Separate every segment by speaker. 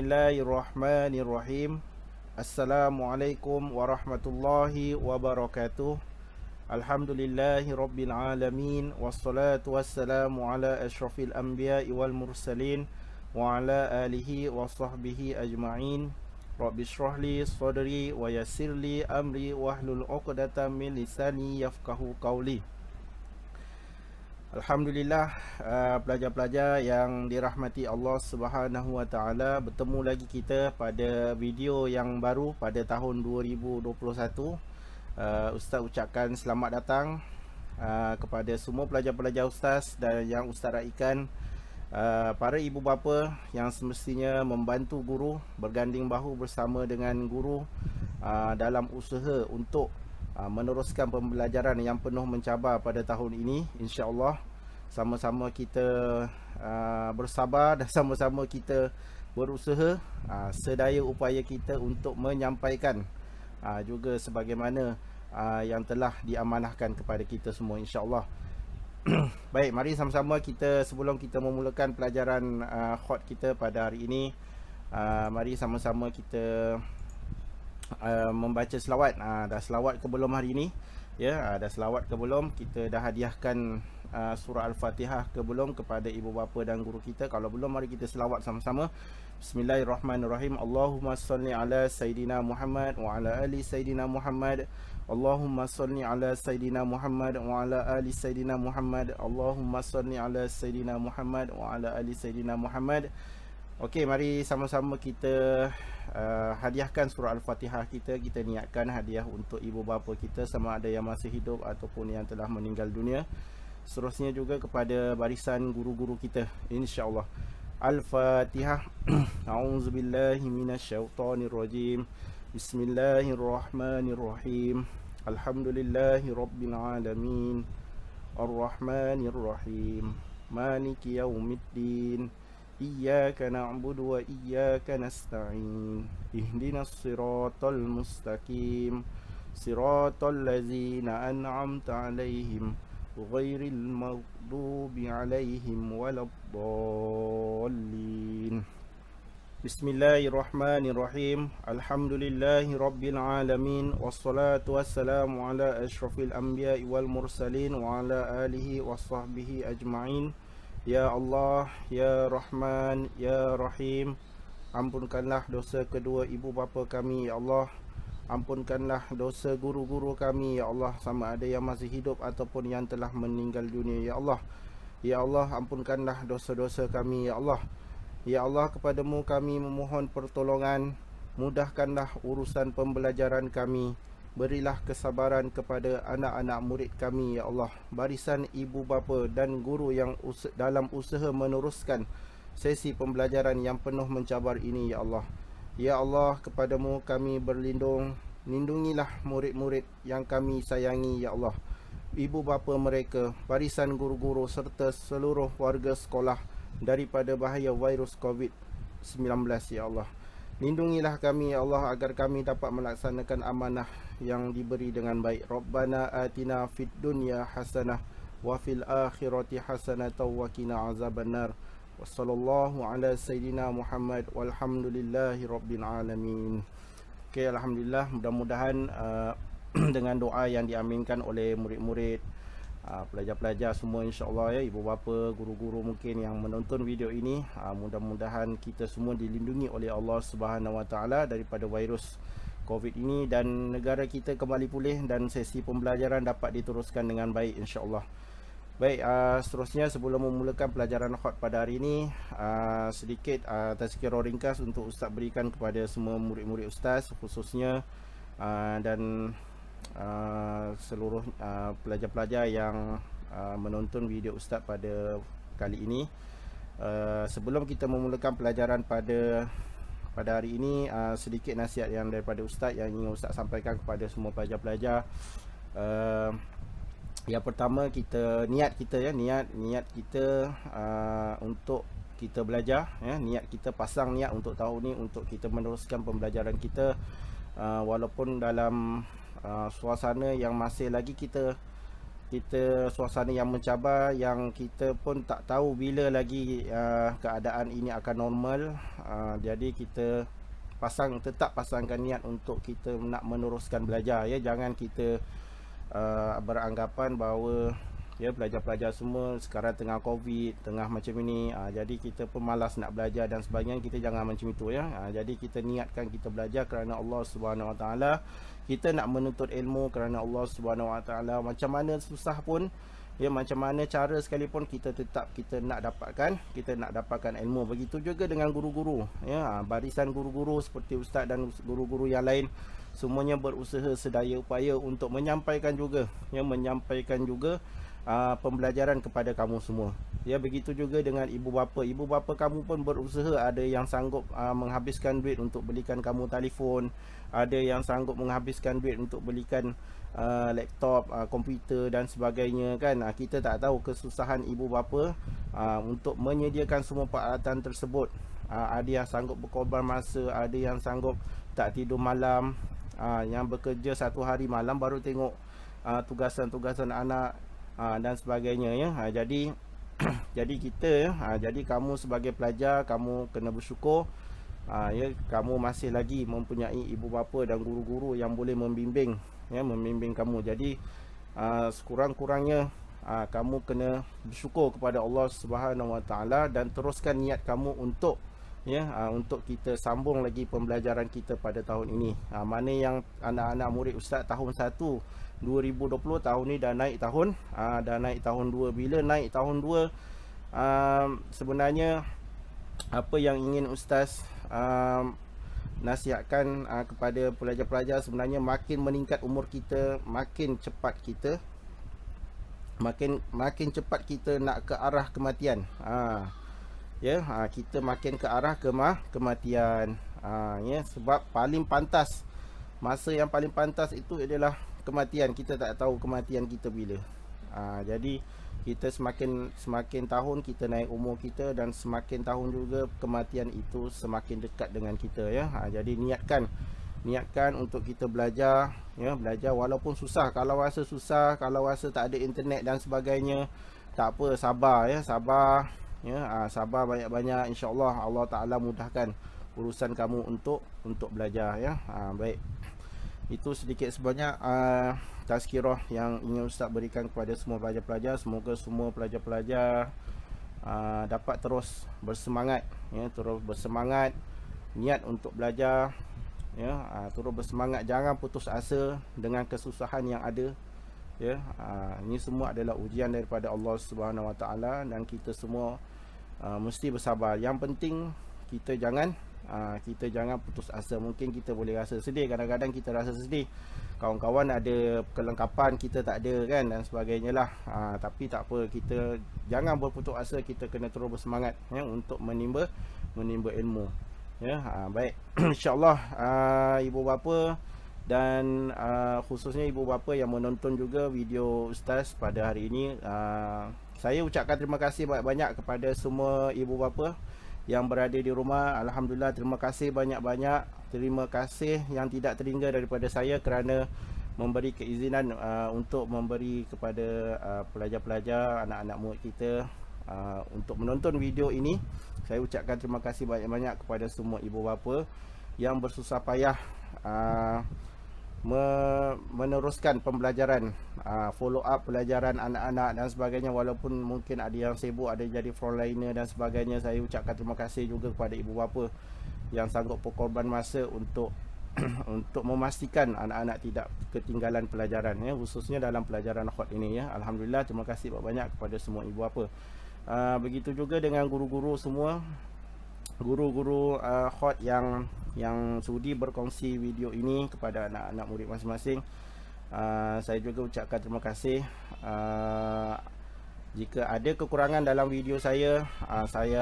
Speaker 1: Bismillahirrahmanirrahim. Assalamualaikum warahmatullahi wabarakatuh. Alhamdulillahi rabbil alamin. Wassalatu wassalamu ala ashrafil anbiya'i wal mursalin wa ala alihi wa sahbihi ajma'in. Rabbi shrahli sadri wa yassirli amri wahlul 'uqdatam min lisani yafqahu qawli. Alhamdulillah, pelajar-pelajar yang dirahmati Allah Subhanahu Wa Taala, bertemu lagi kita pada video yang baru pada tahun 2021. Ustaz ucapkan selamat datang kepada semua pelajar-pelajar Ustaz dan yang Ustaz raikan, para ibu bapa yang semestinya membantu guru, berganding bahu bersama dengan guru dalam usaha untuk meneruskan pembelajaran yang penuh mencabar pada tahun ini. InsyaAllah sama-sama kita bersabar dan sama-sama kita berusaha sedaya upaya kita untuk menyampaikan juga sebagaimana yang telah diamanahkan kepada kita semua, insyaAllah. Baik, mari sama-sama kita, sebelum kita memulakan pelajaran khot kita pada hari ini, mari sama-sama kita membaca selawat. Dah selawat ke belum hari ini? Ya, dah selawat ke belum? Kita dah hadiahkan surah Al-Fatihah ke belum kepada ibu bapa dan guru kita? Kalau belum, mari kita selawat sama-sama. Bismillahirrahmanirrahim. Allahumma salli ala Sayyidina Muhammad wa ala ali Sayyidina Muhammad. Allahumma salli ala Sayyidina Muhammad wa ala ali Sayyidina Muhammad. Allahumma salli ala Sayyidina Muhammad wa ala ali Sayyidina Muhammad. Okey, mari sama-sama kita hadiahkan surah Al-Fatihah kita. Kita niatkan hadiah untuk ibu bapa kita, sama ada yang masih hidup ataupun yang telah meninggal dunia. Seterusnya juga kepada barisan guru-guru kita, insya-Allah. Al-Fatihah. A'udzubillahi minasyaitonirrajim. Bismillahirrahmanirrahim. Alhamdulillahirabbil alamin. Arrahmanirrahim. Maliki yaumiddin. Iyyaka na'budu wa iyyaka nasta'in. Ihdinas siratal mustaqim. Siratal ladzina an'amta 'alaihim ghairil maghdubi 'alaihim waladdallin. Bismillahirrahmanirrahim. Alhamdulillahi rabbil alamin. Wassalatu wassalamu ala ashrafil anbiya'i wal mursalin wa ala alihi washabbihi ajma'in. Ya Allah, Ya Rahman, Ya Rahim, ampunkanlah dosa kedua ibu bapa kami, Ya Allah. Ampunkanlah dosa guru-guru kami, Ya Allah, sama ada yang masih hidup ataupun yang telah meninggal dunia, Ya Allah. Ya Allah, ampunkanlah dosa-dosa kami, Ya Allah. Ya Allah, kepadamu kami memohon pertolongan, mudahkanlah urusan pembelajaran kami. Berilah kesabaran kepada anak-anak murid kami, Ya Allah. Barisan ibu bapa dan guru yang dalam usaha meneruskan sesi pembelajaran yang penuh mencabar ini, Ya Allah. Ya Allah, kepadamu kami berlindung. Lindungilah murid-murid yang kami sayangi, Ya Allah. Ibu bapa mereka, barisan guru-guru serta seluruh warga sekolah daripada bahaya virus COVID-19, Ya Allah. Lindungilah kami, Ya Allah, agar kami dapat melaksanakan amanah yang diberi dengan baik. Rabbana atina fid dunya hasanah wa fil akhirati hasanah wa qina azabannar. Wassallallahu ala sayyidina Muhammad walhamdulillahi rabbil alamin. Okey, alhamdulillah, mudah-mudahan dengan doa yang diaminkan oleh murid-murid, pelajar-pelajar semua, insya-Allah, ya, ibu bapa, guru-guru mungkin yang menonton video ini, mudah-mudahan kita semua dilindungi oleh Allah Subhanahu Wa Taala daripada virus COVID ini dan negara kita kembali pulih dan sesi pembelajaran dapat diteruskan dengan baik, insya-Allah. Baik, seterusnya sebelum memulakan pelajaran khot pada hari ini, sedikit tazkirah ringkas untuk Ustaz berikan kepada semua murid-murid Ustaz, khususnya dan seluruh pelajar-pelajar yang menonton video Ustaz pada kali ini. Sebelum kita memulakan pelajaran pada hari ini, sedikit nasihat yang daripada Ustaz yang ingin Ustaz sampaikan kepada semua pelajar-pelajar. Yang pertama, niat kita untuk kita belajar, ya, niat kita, pasang niat untuk tahun ni untuk kita meneruskan pembelajaran kita, walaupun dalam suasana yang masih lagi kita kita suasana yang mencabar, yang kita pun tak tahu bila lagi keadaan ini akan normal. Jadi kita tetap pasangkan niat untuk kita nak meneruskan belajar, ya. Jangan kita beranggapan bahawa ya pelajar-pelajar semua sekarang tengah covid, tengah macam ini, jadi kita pun malas nak belajar dan sebagainya. Kita jangan macam itu, ya. Jadi kita niatkan kita belajar kerana Allah Subhanahu Wa Taala. Kita nak menuntut ilmu kerana Allah Subhanahu Wa Taala. Macam mana susah pun, ya, macam mana cara sekalipun, kita tetap nak dapatkan ilmu. Begitu juga dengan guru-guru, ya. Barisan guru-guru seperti ustaz dan guru-guru yang lain, semuanya berusaha sedaya upaya untuk menyampaikan juga pembelajaran kepada kamu semua. Ya, begitu juga dengan ibu bapa kamu pun berusaha. Ada yang sanggup menghabiskan duit untuk belikan kamu telefon, ada yang sanggup menghabiskan duit untuk belikan laptop, komputer dan sebagainya, kan. Kita tak tahu kesusahan ibu bapa untuk menyediakan semua peralatan tersebut. Ada yang sanggup berkorban masa, ada yang sanggup tak tidur malam, yang bekerja satu hari malam baru tengok tugasan-tugasan anak dan sebagainya, ya. Jadi jadi kamu sebagai pelajar, kamu kena bersyukur, ya, kamu masih lagi mempunyai ibu bapa dan guru-guru yang boleh membimbing kamu. Jadi sekurang-kurangnya kamu kena bersyukur kepada Allah Subhanahu Wa Taala dan teruskan niat kamu untuk untuk kita sambung lagi pembelajaran kita pada tahun ini. Mana yang anak-anak murid ustaz tahun 1 2020, tahun ni dah naik tahun 2. Bila naik tahun 2, sebenarnya apa yang ingin ustaz nasihatkan kepada pelajar-pelajar, sebenarnya makin meningkat umur kita, makin cepat kita nak ke arah kematian. Kita makin ke arah kematian. Ya, sebab masa yang paling pantas itu adalah kematian. Kita tak tahu kematian kita bila. Jadi kita semakin tahun kita naik umur kita, dan semakin tahun juga kematian itu semakin dekat dengan kita, ya. Jadi niatkan untuk kita belajar, ya, belajar walaupun susah. Kalau rasa susah, kalau rasa tak ada internet dan sebagainya, tak apa, sabar, ya, sabar. Ya, sabar banyak-banyak, insya-Allah Allah Taala mudahkan urusan kamu untuk belajar, ya. Baik. Itu sedikit sebanyak tazkirah yang ingin ustaz berikan kepada semua pelajar-pelajar. Semoga semua pelajar-pelajar dapat terus bersemangat, ya, terus bersemangat, niat untuk belajar, ya, terus bersemangat, jangan putus asa dengan kesusahan yang ada, ya. Ini semua adalah ujian daripada Allah Subhanahu Wa Taala, dan kita semua mesti bersabar. Yang penting kita jangan putus asa. Mungkin kita boleh rasa sedih, kadang-kadang kita rasa sedih, kawan-kawan ada kelengkapan, kita tak ada, kan, dan sebagainya lah. Tapi tak apa, kita jangan berputus asa, kita kena terus bersemangat, ya, untuk menimba ilmu, ya. Baik. InsyaAllah ibu bapa dan khususnya ibu bapa yang menonton juga video ustaz pada hari ini, saya ucapkan terima kasih banyak-banyak kepada semua ibu bapa yang berada di rumah. Alhamdulillah, terima kasih banyak-banyak. Terima kasih yang tidak terhingga daripada saya kerana memberi keizinan untuk memberi kepada pelajar-pelajar, anak-anak murid kita untuk menonton video ini. Saya ucapkan terima kasih banyak-banyak kepada semua ibu bapa yang bersusah payah meneruskan pembelajaran, follow up pelajaran anak-anak dan sebagainya. Walaupun mungkin ada yang sibuk, ada jadi frontliner dan sebagainya, saya ucapkan terima kasih juga kepada ibu bapa yang sanggup berkorban masa untuk untuk memastikan anak-anak tidak ketinggalan pelajaran, ya, khususnya dalam pelajaran khot ini, ya. Alhamdulillah, terima kasih banyak kepada semua ibu bapa. Begitu juga dengan guru-guru semua, guru-guru khot yang sudi berkongsi video ini kepada anak-anak murid masing-masing. Saya juga ucapkan terima kasih. Jika ada kekurangan dalam video saya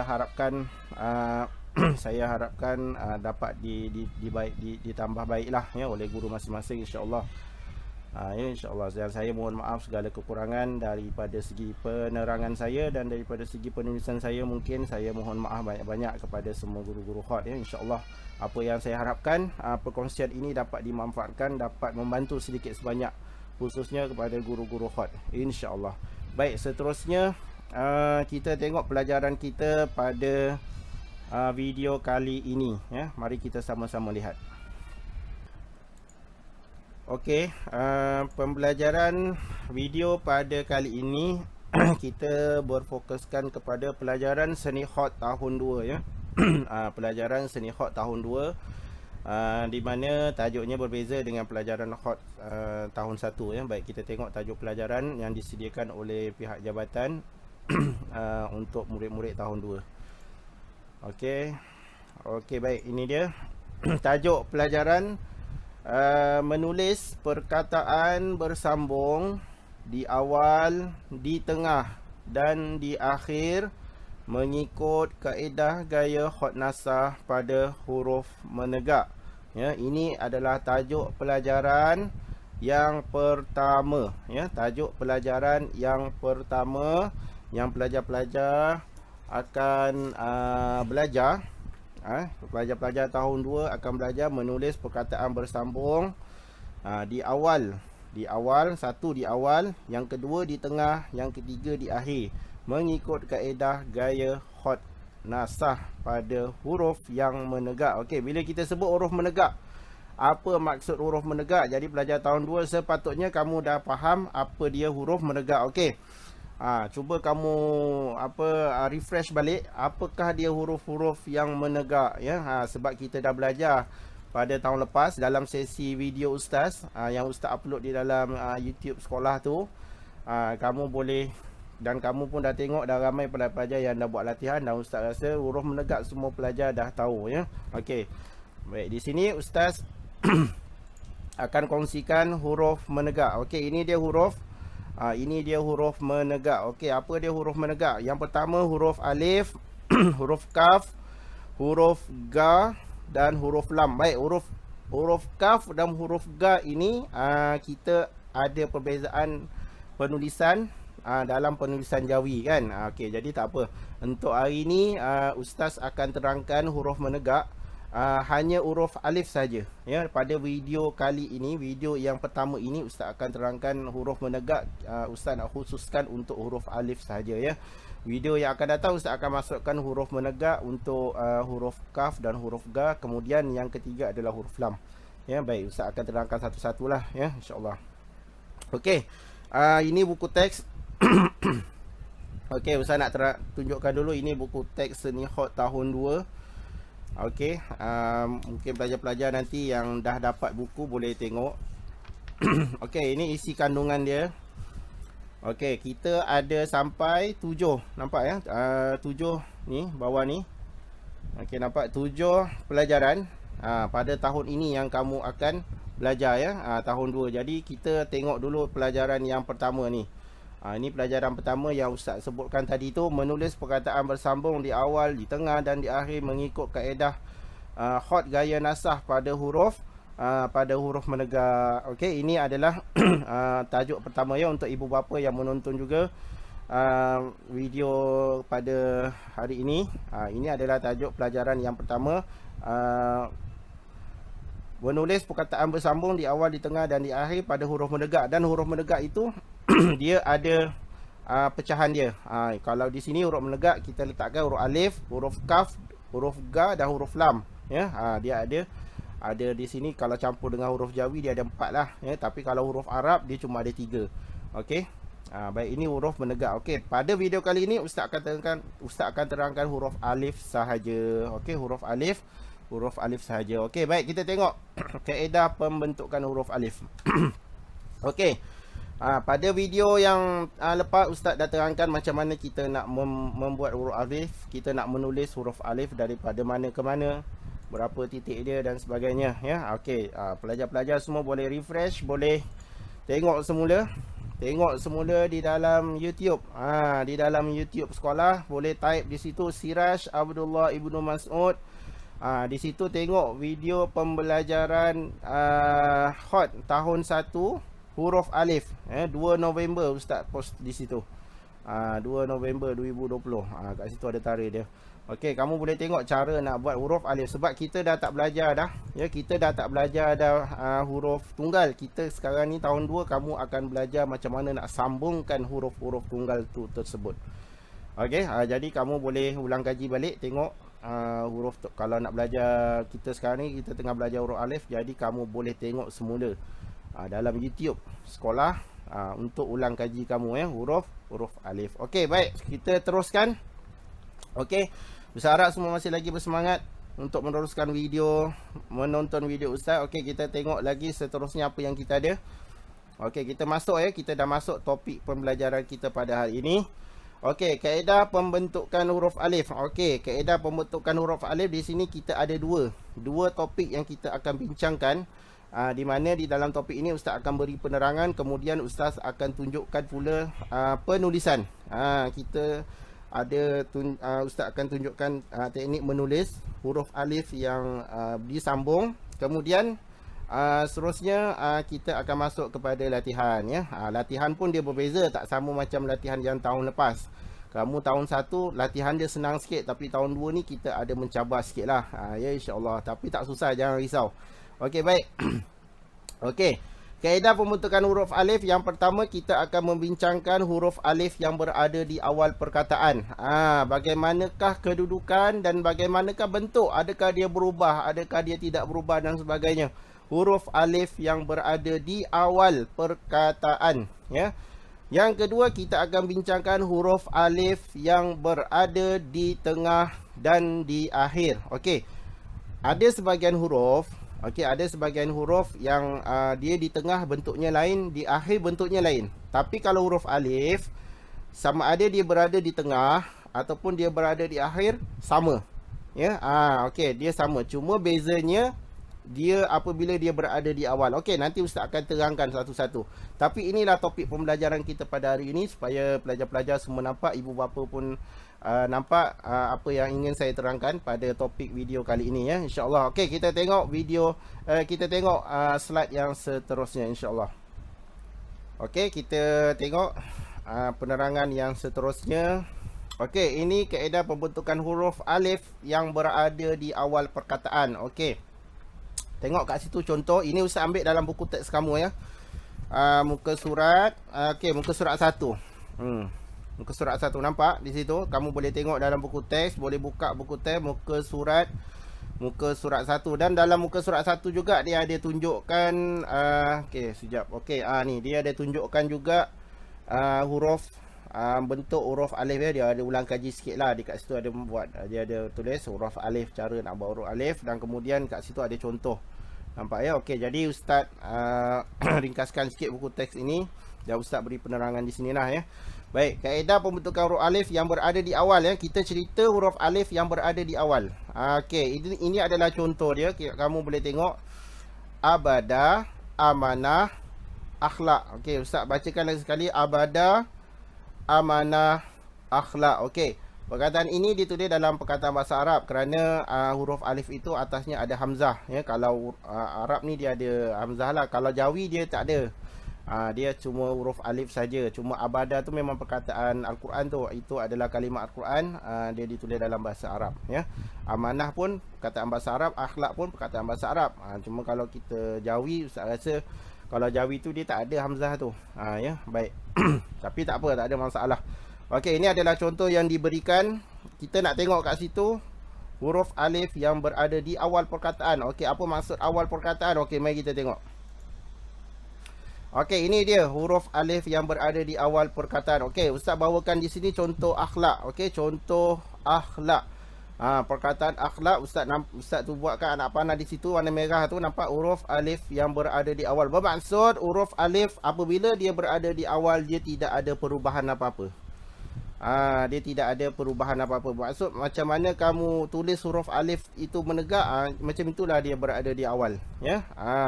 Speaker 1: harapkan dapat ditambah baiklah, ya, oleh guru masing-masing, insya-Allah. Ya, insya-Allah. Saya mohon maaf segala kekurangan daripada segi penerangan saya dan daripada segi penulisan saya. Mungkin saya mohon maaf banyak-banyak kepada semua guru-guru khot, ya. Insya-Allah apa yang saya harapkan perkongsian ini dapat dimanfaatkan, dapat membantu sedikit sebanyak khususnya kepada guru-guru hot, insya-Allah. Baik, seterusnya kita tengok pelajaran kita pada video kali ini ya. Mari kita sama-sama lihat. Okey, pembelajaran video pada kali ini kita berfokuskan kepada pelajaran seni hot tahun 2 ya. Pelajaran seni hot tahun 2, di mana tajuknya berbeza dengan pelajaran hot tahun 1 ya. Baik, kita tengok tajuk pelajaran yang disediakan oleh pihak jabatan untuk murid-murid tahun 2. Okey, baik, ini dia tajuk pelajaran, menulis perkataan bersambung di awal, di tengah dan di akhir mengikut kaedah gaya hot nasah pada huruf menegak. Ya, ini adalah tajuk pelajaran yang pertama ya, tajuk pelajaran yang pertama yang pelajar-pelajar akan belajar. Pelajar-pelajar tahun 2 akan belajar menulis perkataan bersambung di awal. Satu di awal, yang kedua di tengah, yang ketiga di akhir, mengikut kaedah gaya hot nasah pada huruf yang menegak. Okey, bila kita sebut huruf menegak, apa maksud huruf menegak? Jadi pelajar tahun 2 sepatutnya kamu dah faham apa dia huruf menegak. Okey. Cuba kamu refresh balik apakah dia huruf-huruf yang menegak ya. Sebab kita dah belajar pada tahun lepas dalam sesi video Ustaz yang Ustaz upload di dalam YouTube sekolah tu. Kamu boleh, dan kamu pun dah tengok, dah ramai pelajar yang dah buat latihan, dan Ustaz rasa huruf menegak semua pelajar dah tahu ya. Okey. Baik, di sini Ustaz akan kongsikan huruf menegak. Okey, ini dia huruf menegak. Okey, apa dia huruf menegak? Yang pertama huruf alif, huruf kaf, huruf ga dan huruf lam. Baik, huruf kaf dan huruf ga ini kita ada perbezaan penulisan dalam penulisan Jawi kan. Okey, jadi tak apa. Untuk hari ini Ustaz akan terangkan huruf menegak hanya huruf alif saja ya. Pada video kali ini, video yang pertama ini, Ustaz akan terangkan huruf menegak. Ustaz nak khususkan untuk huruf alif saja ya. Video yang akan datang Ustaz akan masukkan huruf menegak untuk huruf kaf dan huruf ga. Kemudian yang ketiga adalah huruf lam. Ya, baik, Ustaz akan terangkan satu-satulah ya, insya-Allah. Okey. Ini buku teks. Okey, Ustaz nak tunjukkan dulu, ini buku teks seni hot tahun 2. Okey, mungkin pelajar-pelajar nanti yang dah dapat buku boleh tengok. Okey, ini isi kandungan dia. Okey, kita ada sampai 7. Nampak ya? 7 ni, bawah ni. Okey, nampak 7 pelajaran pada tahun ini yang kamu akan belajar ya, tahun 2. Jadi kita tengok dulu pelajaran yang pertama ni. Ini pelajaran pertama yang Ustaz sebutkan tadi tu, menulis perkataan bersambung di awal, di tengah dan di akhir mengikut kaedah hot gaya nasah pada huruf menegak. Okey, ini adalah tajuk pertama ya untuk ibu bapa yang menonton juga video pada hari ini. Ini adalah tajuk pelajaran yang pertama, menulis perkataan bersambung di awal, di tengah dan di akhir pada huruf menegak. Dan huruf menegak itu dia ada pecahan dia. Kalau di sini huruf menegak kita letakkan huruf alif, huruf kaf, huruf ga dan huruf lam ya. Dia ada di sini. Kalau campur dengan huruf Jawi dia ada 4 lah ya. Tapi kalau huruf Arab dia cuma ada 3. Okey. Baik, ini huruf menegak. Okey, pada video kali ini Ustaz akan terangkan huruf alif sahaja. Okey, huruf alif sahaja. Okey, baik, kita tengok kaedah pembentukan huruf alif. Okey. Pada video yang lepas Ustaz dah terangkan macam mana kita nak membuat huruf alif. Kita nak menulis huruf alif daripada mana ke mana, berapa titik dia dan sebagainya ya. Okey, pelajar-pelajar semua boleh refresh, boleh tengok semula di dalam YouTube. Di dalam YouTube sekolah boleh type di situ Siraj Abdullah Ibnu Mas'ud. Di situ tengok video pembelajaran hot tahun 1 huruf alif 2 November Ustaz post di situ. 2 November 2020. Kat situ ada tarikh dia. Okey, kamu boleh tengok cara nak buat huruf alif. Sebab kita dah tak belajar dah. Ya, kita dah tak belajar dah huruf tunggal. Kita sekarang ni tahun 2, kamu akan belajar macam mana nak sambungkan huruf-huruf tunggal tu tersebut. Okey, jadi kamu boleh ulang kaji balik, tengok huruf tu. Kalau nak belajar, kita sekarang ni kita tengah belajar huruf alif, jadi kamu boleh tengok semula dalam YouTube sekolah untuk ulang kaji kamu ya, huruf alif. Okey, baik, kita teruskan. Okey, berharap semua masih lagi bersemangat untuk meneruskan video, menonton video Ustaz. Okey, kita tengok lagi seterusnya apa yang kita ada. Okey, kita masuk ya, kita dah masuk topik pembelajaran kita pada hari ini. Okey, kaedah pembentukan huruf alif. Okey, kaedah pembentukan huruf alif di sini kita ada dua topik yang kita akan bincangkan. Di mana di dalam topik ini Ustaz akan beri penerangan, kemudian Ustaz akan tunjukkan pula penulisan. Kita ada Ustaz akan tunjukkan teknik menulis huruf alif yang disambung. Kemudian seterusnya kita akan masuk kepada latihan ya. Latihan pun dia berbeza, tak sama macam latihan yang tahun lepas. Kamu tahun 1 latihan dia senang sikit, tapi tahun 2 ni kita ada mencabar sikit lah ya, insyaAllah. Tapi tak susah, jangan risau. Okey, baik. Okey, kaedah pembentukan huruf alif. Yang pertama, kita akan membincangkan huruf alif yang berada di awal perkataan. Bagaimanakah kedudukan dan bagaimanakah bentuk? Adakah dia berubah, adakah dia tidak berubah dan sebagainya. Huruf alif yang berada di awal perkataan ya. Yang kedua, kita akan bincangkan huruf alif yang berada di tengah dan di akhir. Okey, ada sebahagian huruf yang dia di tengah bentuknya lain, di akhir bentuknya lain. Tapi kalau huruf alif, sama ada dia berada di tengah ataupun dia berada di akhir, sama ya. Okey, dia sama, cuma bezanya dia apabila dia berada di awal. Okey, nanti Ustaz akan terangkan satu-satu. Tapi inilah topik pembelajaran kita pada hari ini, supaya pelajar-pelajar semua nampak, ibu bapa pun nampak apa yang ingin saya terangkan pada topik video kali ini ya, insya-Allah. Okey, kita tengok video, kita tengok slide yang seterusnya insya-Allah. Okey, kita tengok penerangan yang seterusnya. Okey, ini kaedah pembentukan huruf alif yang berada di awal perkataan. Okey, tengok kat situ contoh. Ini Ustaz ambil dalam buku teks kamu ya. Muka surat, okey, muka surat 1. Muka surat 1, nampak di situ. Kamu boleh tengok dalam buku teks, boleh buka buku teks muka surat 1. Dan dalam muka surat 1 juga dia ada tunjukkan okey, sekejap. Okey, ni dia ada tunjukkan juga huruf bentuk huruf alif ya. Dia ada ulang kaji sikitlah. Dekat situ ada buat, dia ada tulis huruf alif, cara nak buat huruf alif, dan kemudian kat situ ada contoh. Nampak ya? Okey, jadi Ustaz ringkaskan sikit buku teks ini dan Ustaz beri penerangan di sinilah ya. Baik, kaedah pembentukan huruf alif yang berada di awal ya. Kita cerita huruf alif yang berada di awal. Okey, ini adalah contoh dia. Kamu boleh tengok abada, amanah, akhlak. Okey, Ustaz bacakan lagi sekali. Abada, amanah, akhlak. Okey, perkataan ini ditulis dalam perkataan bahasa Arab kerana huruf alif itu atasnya ada hamzah ya. Kalau Arab ni dia ada hamzah lah. Kalau Jawi dia tak ada. Dia cuma huruf alif saja. Cuma abada tu memang perkataan Al-Quran tu, itu adalah kalimat Al-Quran, dia ditulis dalam bahasa Arab ya. Amanah pun perkataan bahasa Arab, akhlak pun perkataan bahasa Arab. Cuma kalau kita Jawi, Ustaz rasa kalau Jawi tu dia tak ada hamzah tu ya. Baik. Tapi tak apa, tak ada masalah. Okey, ini adalah contoh yang diberikan. Kita nak tengok kat situ huruf alif yang berada di awal perkataan. Okey, apa maksud awal perkataan? Okey, mari kita tengok. Okey, ini dia huruf alif yang berada di awal perkataan. Okey, Ustaz bawakan di sini contoh akhlak. Okey, contoh akhlak. Perkataan akhlak, Ustaz tu buatkan anak panah di situ warna merah tu, nampak huruf alif yang berada di awal. Bermaksud huruf alif apabila dia berada di awal, dia tidak ada perubahan apa-apa. Dia tidak ada perubahan apa-apa. Maksud macam mana kamu tulis huruf alif itu menegak, macam itulah dia berada di awal ya.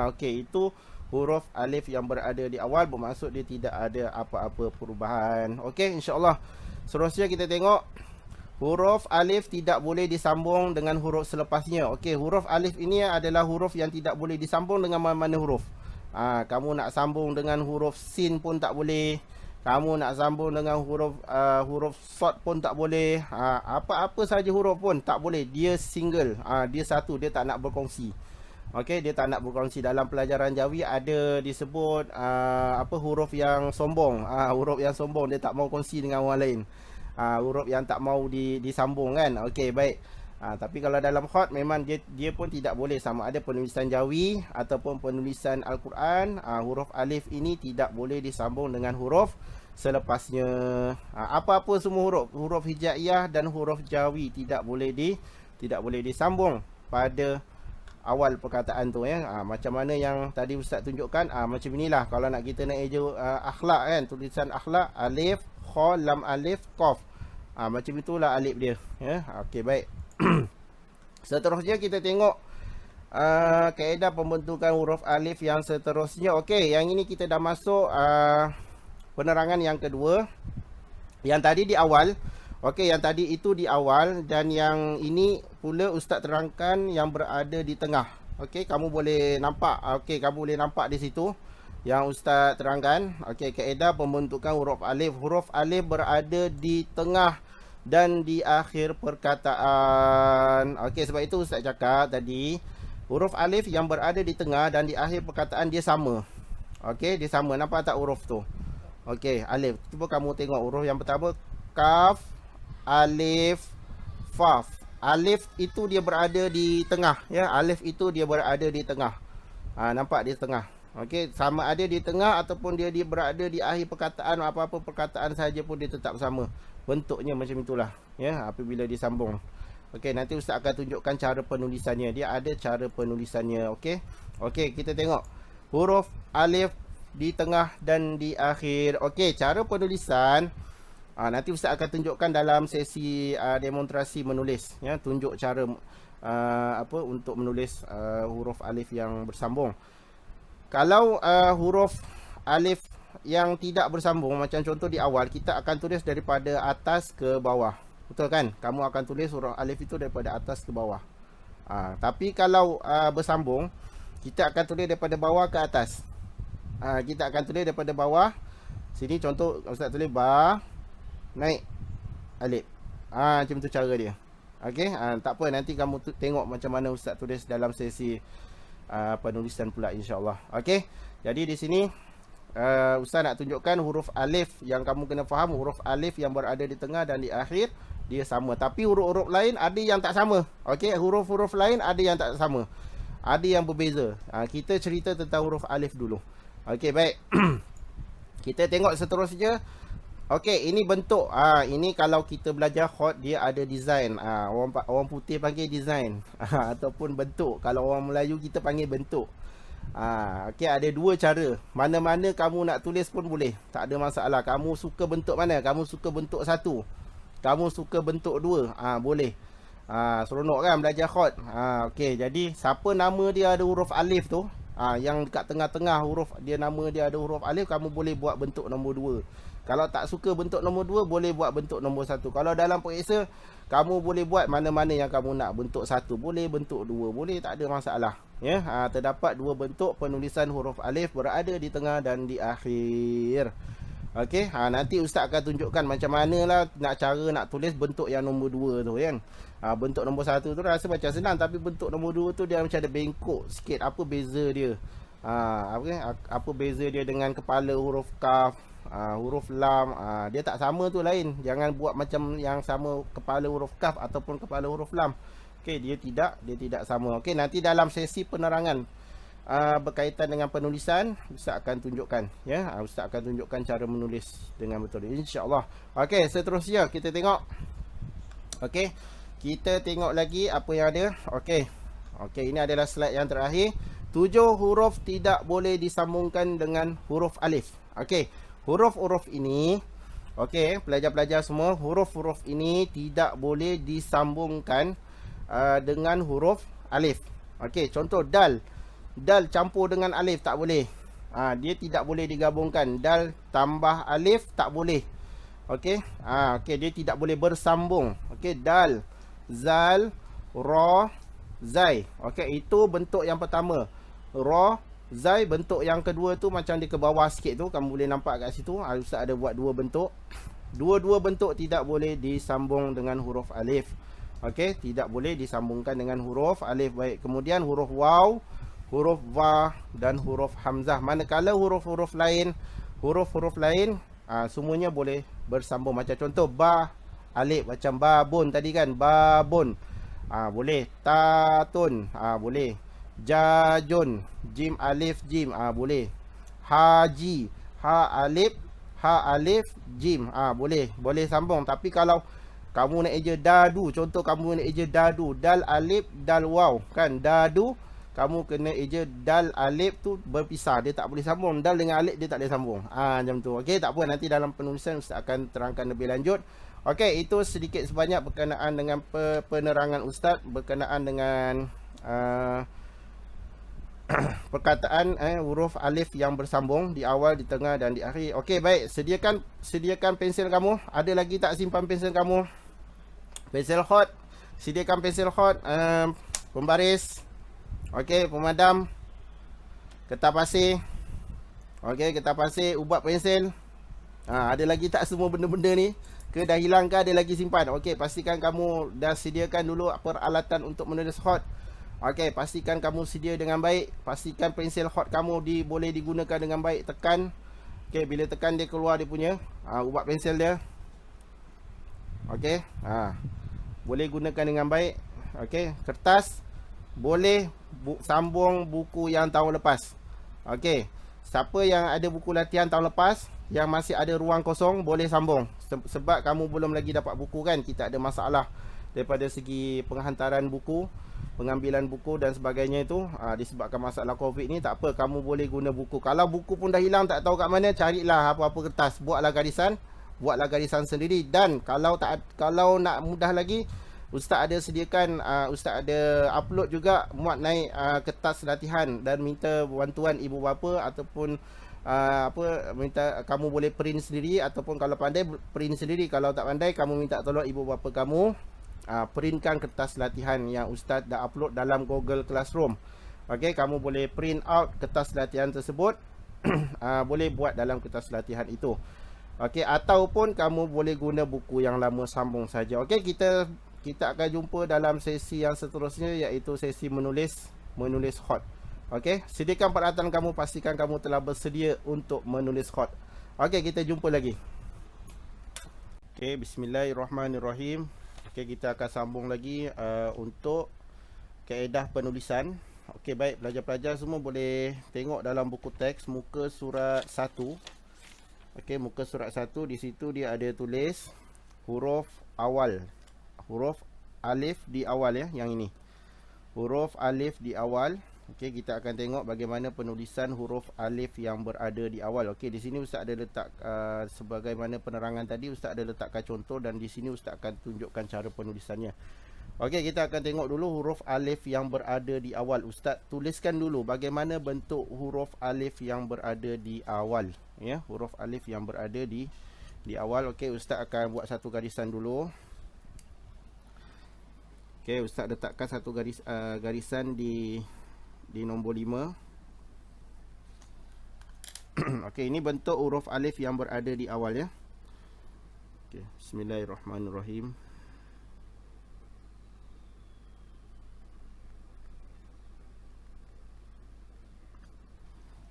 Speaker 1: Okey, itu huruf alif yang berada di awal, bermaksud dia tidak ada apa-apa perubahan. Okey, insya-Allah. Seterusnya kita tengok huruf alif tidak boleh disambung dengan huruf selepasnya. Okey, huruf alif ini adalah huruf yang tidak boleh disambung dengan mana-mana huruf. Kamu nak sambung dengan huruf sin pun tak boleh. Kamu nak sambung dengan huruf short pun tak boleh. Apa-apa saja huruf pun tak boleh. Dia single. Dia satu, dia tak nak berkongsi. Okey, dia tak nak berkongsi. Dalam pelajaran Jawi ada disebut huruf yang sombong. Huruf yang sombong, dia tak mau kongsi dengan orang lain. Huruf yang tak mau disambung kan. Okey, baik. Tapi kalau dalam khat memang dia pun tidak boleh, sama ada penulisan Jawi ataupun penulisan Al-Quran. Huruf alif ini tidak boleh disambung dengan huruf selepasnya. Apa-apa semua huruf hijaiyah dan huruf Jawi tidak boleh disambung pada awal perkataan tu ya. Macam mana yang tadi Ustaz tunjukkan, macam inilah kalau nak kita nak eja akhlak kan, tulisan akhlak alif, kha, lam alif, qaf. Macam itulah alif dia ya. Okey, baik. Seterusnya kita tengok kaedah pembentukan huruf alif yang seterusnya. Okey, yang ini kita dah masuk penerangan yang kedua. Yang tadi di awal. Okey, yang tadi itu di awal, dan yang ini pula Ustaz terangkan yang berada di tengah. Okey, kamu boleh nampak. Okey, kamu boleh nampak di situ yang Ustaz terangkan. Okey, kaedah pembentukan huruf alif. Huruf alif berada di tengah dan di akhir perkataan. Okey, sebab itu Ustaz cakap tadi, huruf alif yang berada di tengah dan di akhir perkataan dia sama. Okey, dia sama. Nampak tak huruf tu? Okey, alif. Cuba kamu tengok huruf yang pertama, kaf, alif, faf. Alif itu dia berada di tengah ya. Alif itu dia berada di tengah. Nampak di tengah. Okey, sama ada di tengah ataupun dia berada di akhir perkataan, apa-apa perkataan saja pun dia tetap sama. Bentuknya macam itulah ya apabila disambung. Okey, nanti Ustaz akan tunjukkan cara penulisannya. Dia ada cara penulisannya. Okey. Okey, kita tengok huruf alif di tengah dan di akhir. Okey, cara penulisan nanti Ustaz akan tunjukkan dalam sesi demonstrasi menulis ya, tunjuk cara untuk menulis huruf alif yang bersambung. Kalau huruf alif yang tidak bersambung, macam contoh di awal, kita akan tulis daripada atas ke bawah. Betul kan? Kamu akan tulis huruf alif itu daripada atas ke bawah. Tapi kalau bersambung, kita akan tulis daripada bawah ke atas. Kita akan tulis daripada bawah. Sini contoh Ustaz tulis ba, naik alif. Macam tu cara dia. Okey, tak apa, nanti kamu tengok macam mana Ustaz tulis dalam sesi penulisan pula, insya-Allah. Okey. Jadi di sini Ustaz nak tunjukkan huruf alif yang kamu kena faham. Huruf alif yang berada di tengah dan di akhir dia sama, tapi huruf-huruf lain ada yang tak sama. Okey, huruf-huruf lain ada yang tak sama. Ada yang berbeza. Kita cerita tentang huruf alif dulu. Okey, baik. Kita tengok seterusnya. Okey, ini bentuk. Ini kalau kita belajar khat dia ada design. Orang putih panggil design ataupun bentuk. Kalau orang Melayu kita panggil bentuk. Okey, ada dua cara. Mana-mana kamu nak tulis pun boleh. Tak ada masalah. Kamu suka bentuk mana? Kamu suka bentuk satu, kamu suka bentuk dua, boleh. Seronok kan belajar khat. Okey, jadi siapa nama dia ada huruf alif tu, yang dekat tengah-tengah huruf dia, nama dia ada huruf alif, kamu boleh buat bentuk nombor 2. Kalau tak suka bentuk nombor 2, boleh buat bentuk nombor 1. Kalau dalam periksa, kamu boleh buat mana-mana yang kamu nak. Bentuk 1 boleh, bentuk 2 boleh, tak ada masalah. Ya, terdapat dua bentuk penulisan huruf alif berada di tengah dan di akhir. Okey, nanti Ustaz akan tunjukkan macam manalah nak tulis bentuk yang nombor 2 tu kan. Bentuk nombor 1 tu rasa macam senang, tapi bentuk nombor 2 tu dia macam ada bengkok sikit. Apa beza dia? Apa beza dia dengan kepala huruf kaf, huruf lam? Dia tak sama tu, lain. Jangan buat macam yang sama kepala huruf kaf ataupun kepala huruf lam. Okey, dia tidak sama. Okey, nanti dalam sesi penerangan berkaitan dengan penulisan, Ustaz akan tunjukkan ya. Ustaz akan tunjukkan cara menulis dengan betul, insya-Allah. Okey, seterusnya kita tengok. Okey, kita tengok lagi apa yang ada. Okey, ini adalah slide yang terakhir. 7 huruf tidak boleh disambungkan dengan huruf alif. Okey, huruf-huruf ini, okey, pelajar-pelajar semua, huruf-huruf ini tidak boleh disambungkan dengan huruf alif. Okey, contoh dal. Dal campur dengan alif tak boleh. Dia tidak boleh digabungkan. Dal tambah alif tak boleh. Okey. Dia tidak boleh bersambung. Okey, dal, zal, ra, zai. Okey, itu bentuk yang pertama. Ra, Zai bentuk yang kedua tu macam dia ke bawah sikit tu, kamu boleh nampak kat situ. Ustaz ada buat dua bentuk. Dua-dua bentuk tidak boleh disambung dengan huruf alif. Okey, tidak boleh disambungkan dengan huruf alif. Baik, kemudian huruf waw, huruf va dan huruf hamzah. Manakala huruf-huruf lain, semuanya boleh bersambung. Macam contoh ba, alif macam babun tadi kan, babun. Boleh. Tatun, boleh. Jajun, jim alif jim, boleh. Haji, ha alif jim, boleh sambung. Tapi kalau kamu nak eja dadu, contoh kamu nak eja dadu, dal alif dal waw kan, dadu, kamu kena eja dal alif tu berpisah, dia tak boleh sambung. Dal dengan alif dia tak boleh sambung. Macam tu. Okey, tak apa, nanti dalam penulisan Ustaz akan terangkan lebih lanjut. Okey, itu sedikit sebanyak berkenaan dengan penerangan Ustaz berkenaan dengan perkataan huruf alif yang bersambung di awal, di tengah dan di akhir. Okey, baik, sediakan pensel kamu. Ada lagi tak simpan pensel kamu? Pensel hot, sediakan pensel hot, pembaris, okey, pemadam, kertas pasir, okey, kertas pasir, ubat pensel. Ada lagi tak semua benda-benda ni? Ke dah hilang ke ada lagi simpan? Okey, pastikan kamu dah sediakan dulu peralatan untuk menulis hot. Okey, pastikan kamu sedia dengan baik. Pastikan pensel hot kamu boleh digunakan dengan baik. Tekan. Okey, bila tekan dia keluar dia punya ubat pensel dia. Okey, boleh gunakan dengan baik. Okey, kertas boleh sambung buku yang tahun lepas. Okey, siapa yang ada buku latihan tahun lepas yang masih ada ruang kosong boleh sambung. Sebab kamu belum lagi dapat buku kan, kita ada masalah daripada segi penghantaran buku, pengambilan buku dan sebagainya itu. Disebabkan masalah Covid ni, tak apa, kamu boleh guna buku. Kalau buku pun dah hilang, tak tahu kat mana, carilah apa-apa kertas, buatlah garisan sendiri. Dan kalau nak mudah lagi, Ustaz ada sediakan, Ustaz ada upload juga, muat naik kertas latihan dan minta bantuan ibu bapa ataupun minta kamu boleh print sendiri, ataupun kalau pandai print sendiri. Kalau tak pandai, kamu minta tolong ibu bapa kamu printkan kertas latihan yang Ustaz dah upload dalam Google Classroom. Okey, kamu boleh print out kertas latihan tersebut. Boleh buat dalam kertas latihan itu. Okey, ataupun kamu boleh guna buku yang lama sambung saja. Okey, kita akan jumpa dalam sesi yang seterusnya, iaitu sesi menulis hot. Okey, sediakan peralatan kamu, pastikan kamu telah bersedia untuk menulis hot. Okey, kita jumpa lagi. Okey, bismillahirrahmanirrahim. Okey, kita akan sambung lagi untuk kaedah penulisan. Okey, baik, pelajar-pelajar semua boleh tengok dalam buku teks muka surat 1. Okey, muka surat 1, di situ dia ada tulis huruf awal. Huruf alif di awal ya, yang ini. Huruf alif di awal. Okey, kita akan tengok bagaimana penulisan huruf alif yang berada di awal. Okey, di sini Ustaz ada letak sebagaimana penerangan tadi, Ustaz ada letakkan contoh, dan di sini Ustaz akan tunjukkan cara penulisannya. Okey, kita akan tengok dulu huruf alif yang berada di awal. Ustaz tuliskan dulu bagaimana bentuk huruf alif yang berada di awal ya, huruf alif yang berada di awal. Okey, Ustaz akan buat satu garisan dulu. Okey, Ustaz letakkan satu garisan di nombor 5. Okey, ini bentuk huruf alif yang berada di awal ya. Okey, bismillahirrahmanirrahim.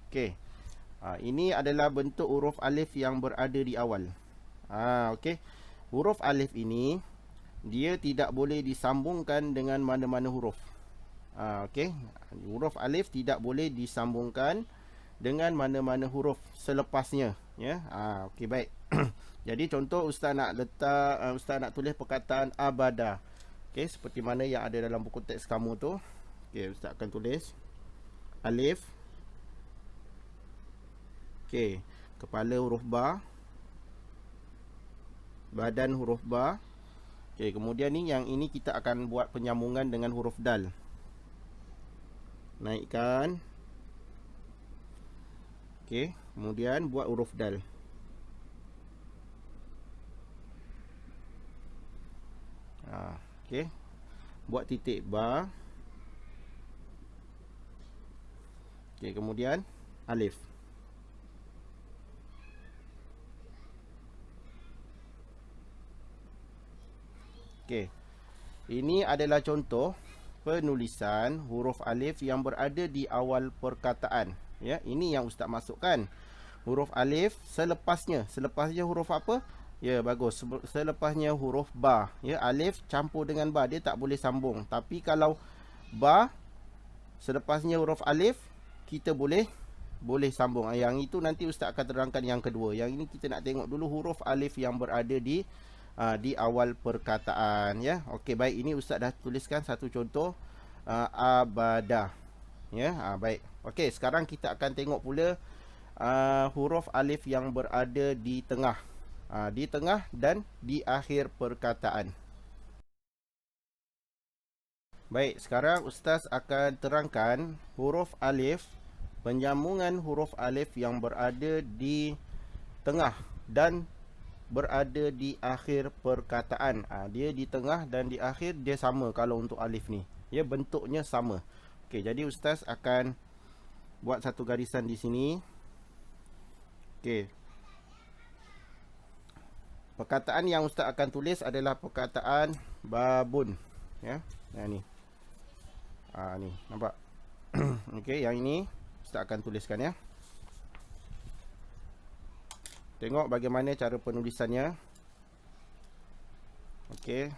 Speaker 1: Okey. Ini adalah bentuk huruf alif yang berada di awal. Okey. Huruf alif ini dia tidak boleh disambungkan dengan mana-mana huruf. Okey, huruf alif tidak boleh disambungkan dengan mana-mana huruf selepasnya ya. Okey, baik. Jadi contoh Ustaz nak letak, Ustaz nak tulis perkataan abada. Okey, seperti mana yang ada dalam buku teks kamu tu. Okey, Ustaz akan tulis alif. Okey, kepala huruf ba, badan huruf ba. Okey, kemudian ni yang ini kita akan buat penyambungan dengan huruf dal. Naikkan. Okey, kemudian buat huruf dal. Okey, buat titik ba. Okey, kemudian alif. Okey. Ini adalah contoh penulisan huruf alif yang berada di awal perkataan. Ya, ini yang ustaz masukkan. Huruf alif selepasnya huruf apa? Ya, bagus. Selepasnya huruf ba. Ya, alif campur dengan ba, dia tak boleh sambung. Tapi kalau ba selepasnya huruf alif, kita boleh sambung. Yang itu nanti ustaz akan terangkan yang kedua. Yang ini kita nak tengok dulu huruf alif yang berada di awal perkataan, ya. Okey, baik, ini ustaz dah tuliskan satu contoh abada, ya. Baik. Okey, sekarang kita akan tengok pula huruf alif yang berada di tengah, dan di akhir perkataan. Baik, sekarang ustaz akan terangkan huruf alif, penyambungan huruf alif yang berada di tengah dan berada di akhir perkataan. Dia di tengah dan di akhir, dia sama kalau untuk alif ni. Ya, bentuknya sama. Okey, jadi ustaz akan buat satu garisan di sini. Okey. Perkataan yang ustaz akan tulis adalah perkataan babun, ya. Ni. Ni, nampak? Okey, yang ini ustaz akan tuliskan, ya. Tengok bagaimana cara penulisannya. Okey.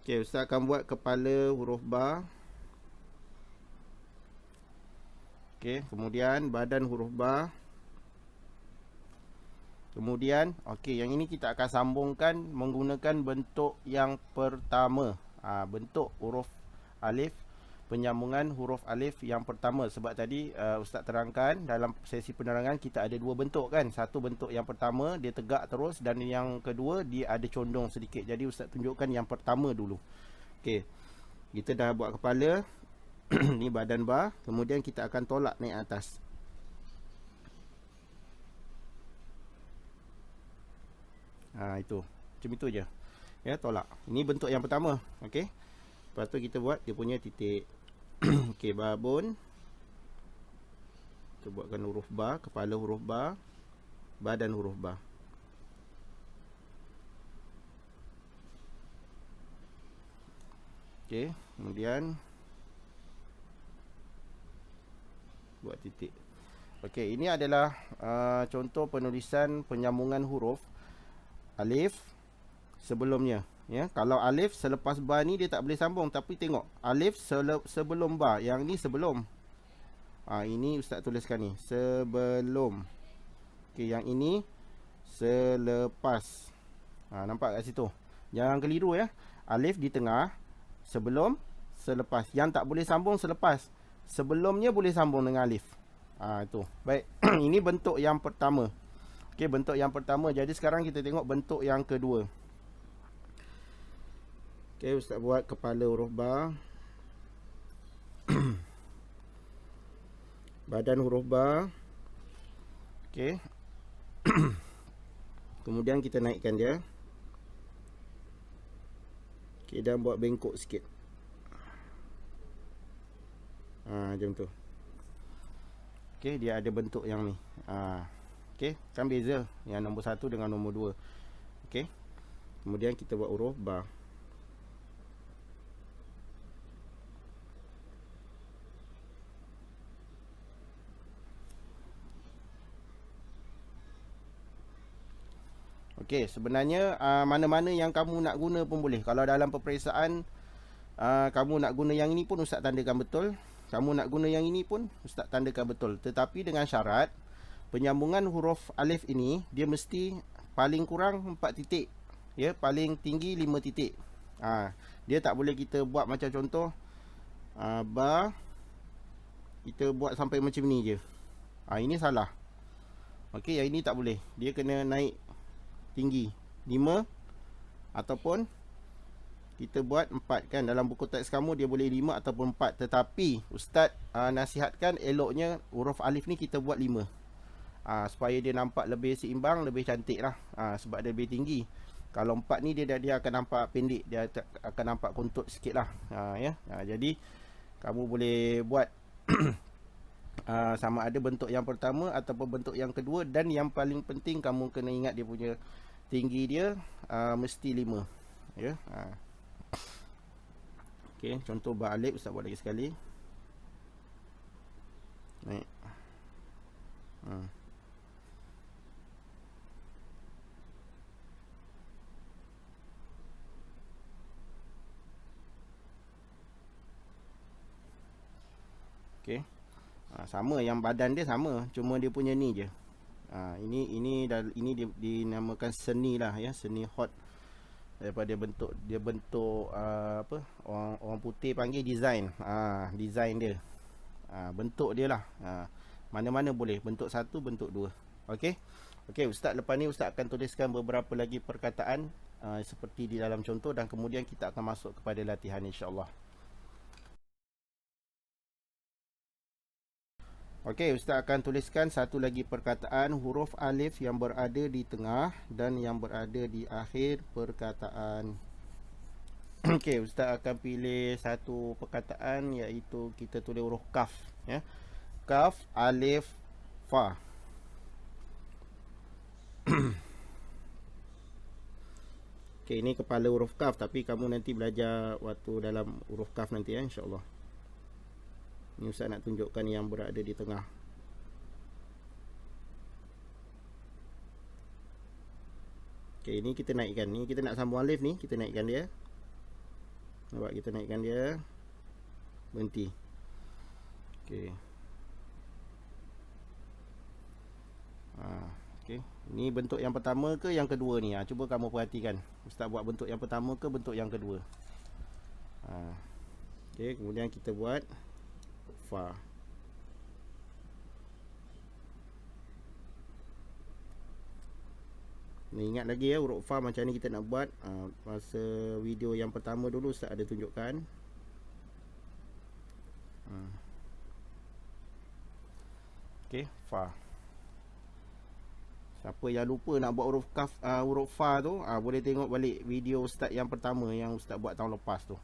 Speaker 1: Okey, ustaz akan buat kepala huruf ba. Okey, kemudian badan huruf ba. Kemudian, okey, yang ini kita akan sambungkan menggunakan bentuk yang pertama. Bentuk huruf alif, penyambungan huruf alif yang pertama. Sebab tadi ustaz terangkan dalam sesi penerangan kita ada dua bentuk kan. Satu bentuk yang pertama dia tegak terus, dan yang kedua dia ada condong sedikit. Jadi ustaz tunjukkan yang pertama dulu. Okey. Kita dah buat kepala. Ni badan ba, kemudian kita akan tolak naik atas. Itu. Macam itu je. Ya, tolak. Ini bentuk yang pertama. Okey. Lepas tu kita buat dia punya titik. Okey, babun. Kita buatkan huruf ba, kepala huruf ba, badan huruf ba. Okey, kemudian buat titik. Okey, ini adalah contoh penulisan penyambungan huruf alif sebelumnya. Ya, kalau alif selepas ba ni dia tak boleh sambung, tapi tengok alif sebelum ba, yang ni sebelum. Ini ustaz tuliskan ni sebelum. Okey, yang ini selepas. Nampak kat situ. Jangan keliru, ya. Alif di tengah, sebelum, selepas. Yang tak boleh sambung selepas. Sebelumnya boleh sambung dengan alif. Itu. Baik. Ini bentuk yang pertama. Okey, bentuk yang pertama. Jadi sekarang kita tengok bentuk yang kedua. Okey, ustaz buat kepala huruf ba. Badan huruf ba. Okey. Kemudian kita naikkan dia. Okey, dan buat bengkok sikit. Macam tu. Okey, dia ada bentuk yang ni. Okey, kan beza yang nombor 1 dengan nombor 2. Okey. Kemudian kita buat huruf ba. Okey, sebenarnya mana-mana yang kamu nak guna pun boleh. Kalau dalam peperiksaan kamu nak guna yang ini pun ustaz tandakan betul. Kamu nak guna yang ini pun ustaz tandakan betul. Tetapi dengan syarat penyambungan huruf alif ini dia mesti paling kurang 4 titik. Ya, paling tinggi 5 titik. Dia tak boleh kita buat macam contoh ba, kita buat sampai macam ni je. Ini salah. Okey, yang ini tak boleh. Dia kena naik tinggi 5, ataupun kita buat 4 kan. Dalam buku teks kamu dia boleh 5 ataupun 4. Tetapi ustaz nasihatkan eloknya huruf alif ni kita buat 5. Supaya dia nampak lebih seimbang, lebih cantik lah. Sebab dia lebih tinggi. Kalau 4 ni dia akan nampak pendek, dia akan nampak kontut sikit lah. Ya. Jadi Kamu boleh buat sama ada bentuk yang pertama ataupun bentuk yang kedua, dan yang paling penting kamu kena ingat dia punya tinggi dia mesti 5, ya. Okey, contoh ba alif Ustaz buat lagi sekali. Naik. Okey. Sama, yang badan dia sama, cuma dia punya ni je. Ini dinamakan seni lah, ya, seni hot daripada dia bentuk apa orang putih panggil design. Design dia. Bentuk dia lah. Mana-mana boleh, bentuk satu, bentuk dua. Okey. Okey, Ustaz lepas ni Ustaz akan tuliskan beberapa lagi perkataan seperti di dalam contoh, dan kemudian kita akan masuk kepada latihan insya-Allah. Okey, Ustaz akan tuliskan satu lagi perkataan huruf alif yang berada di tengah dan yang berada di akhir perkataan. Okey, Ustaz akan pilih satu perkataan, iaitu kita tulis huruf kaf, ya. Kaf, alif, fa. Okey, ini kepala huruf kaf, tapi kamu nanti belajar waktu dalam huruf kaf nanti, ya, insya-Allah. Ni Ustaz nak tunjukkan yang berada di tengah. Okey, ni kita naikkan. Ni kita nak sambung alif ni, kita naikkan dia. Nampak, kita naikkan dia. Berhenti. Okey. Okey. Ni bentuk yang pertama ke yang kedua ni? Cuba kamu perhatikan. Ustaz buat bentuk yang pertama ke bentuk yang kedua? Okey, kemudian kita buat fa. Ni ingat lagi, ya, huruf fa macam ni kita nak buat. Masa video yang pertama dulu Ustaz ada tunjukkan. Okey, fa. Siapa yang lupa nak buat huruf kaf, huruf fa tu, boleh tengok balik video Ustaz yang pertama yang Ustaz buat tahun lepas tu.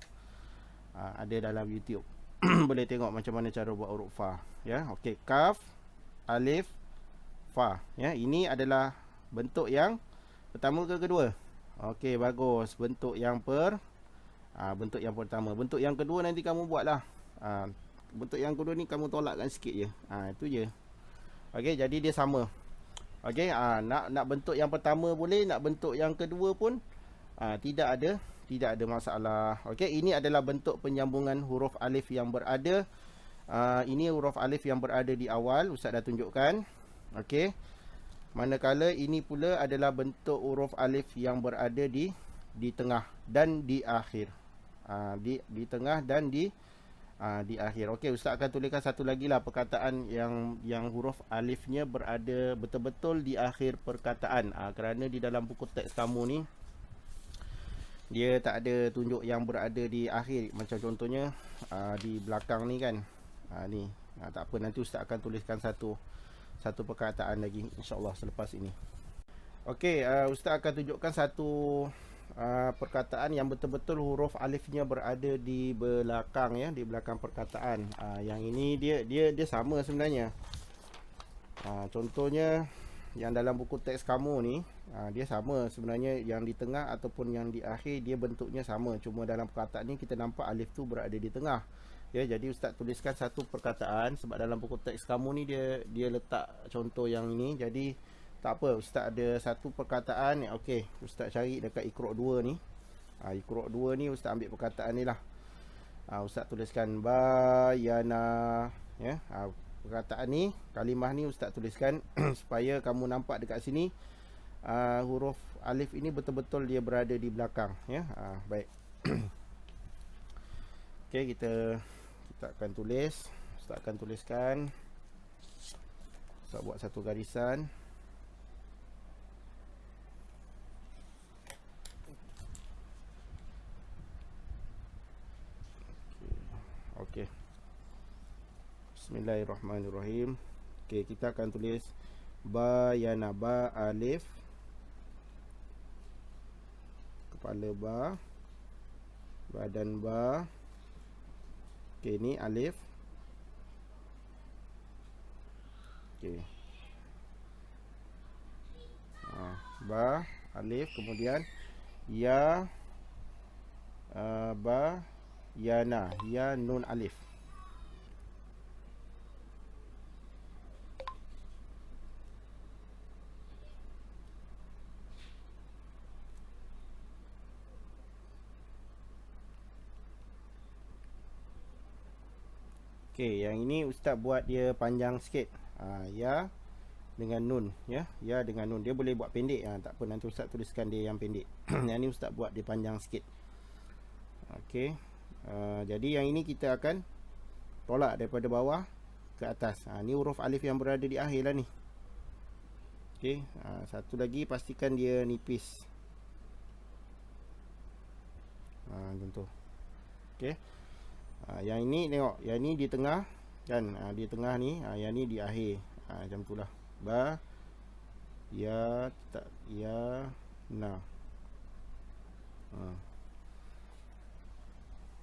Speaker 1: Ada dalam YouTube. Boleh tengok macam mana cara buat huruf fa, ya. Okey, kaf, alif, fa, ya. Ini adalah bentuk yang pertama ke kedua? Okey, bagus. Bentuk yang bentuk yang pertama. Bentuk yang kedua nanti kamu buatlah. Bentuk yang kedua ni kamu tolakkan sikit je. Itu je. Okey, jadi dia sama. Okey, nak bentuk yang pertama boleh, nak bentuk yang kedua pun tidak ada masalah. Okey, ini adalah bentuk penyambungan huruf alif yang berada. Ini huruf alif yang berada di awal, Ustaz dah tunjukkan. Okey. Manakala ini pula adalah bentuk huruf alif yang berada di tengah dan di akhir. Di tengah dan di akhir. Okey, Ustaz akan tuliskan satu lagi lah perkataan yang huruf alifnya berada betul-betul di akhir perkataan. Kerana di dalam buku teks kamu ni dia tak ada tunjuk yang berada di akhir. Macam contohnya di belakang ni kan. Ni. Tak apa, nanti Ustaz akan tuliskan satu perkataan lagi insya-Allah selepas ini. Okey, Ustaz akan tunjukkan satu perkataan yang betul-betul huruf alifnya berada di belakang, ya, di belakang perkataan. Yang ini dia sama sebenarnya. Contohnya yang dalam buku teks kamu ni, dia sama sebenarnya, yang di tengah ataupun yang di akhir dia bentuknya sama, cuma dalam perkataan ni kita nampak alif tu berada di tengah. Ya, jadi Ustaz tuliskan satu perkataan sebab dalam buku teks kamu ni dia letak contoh yang ini. Jadi tak apa, Ustaz ada satu perkataan. Okey, Ustaz cari dekat Iqra' 2 ni. Iqra' 2 ni Ustaz ambil perkataan ni lah. Ustaz tuliskan bayana, ya. Perkataan ni, kalimah ni Ustaz tuliskan supaya kamu nampak dekat sini huruf alif ini betul-betul dia berada di belakang, ya. Baik. Okey, kita akan tulis. Ustaz akan tuliskan. Ustaz buat satu garisan. Okey. Bismillahirrahmanirrahim. Okey, kita akan tulis bayana, ba alif, kepala ba, badan ba, Okey, ni alif. Okey. Ba, alif, kemudian ya, ba, ya na, ya nun alif. Okey, yang ini ustaz buat dia panjang sikit. Ya dengan nun, ya. Ya dengan nun. Dia boleh buat pendek, tak apa, nanti ustaz tuliskan dia yang pendek. Yang ni ustaz buat dia panjang sikit. Okey. Jadi yang ini kita akan tolak daripada bawah ke atas. Ni huruf alif yang berada di akhir lah ni. Okey, satu lagi pastikan dia nipis. Contoh. Okey. Yang ini tengok, yang ini di tengah kan, di tengah ni, yang ni di akhir. Macam itulah. Ba, ya, tak, ya, na.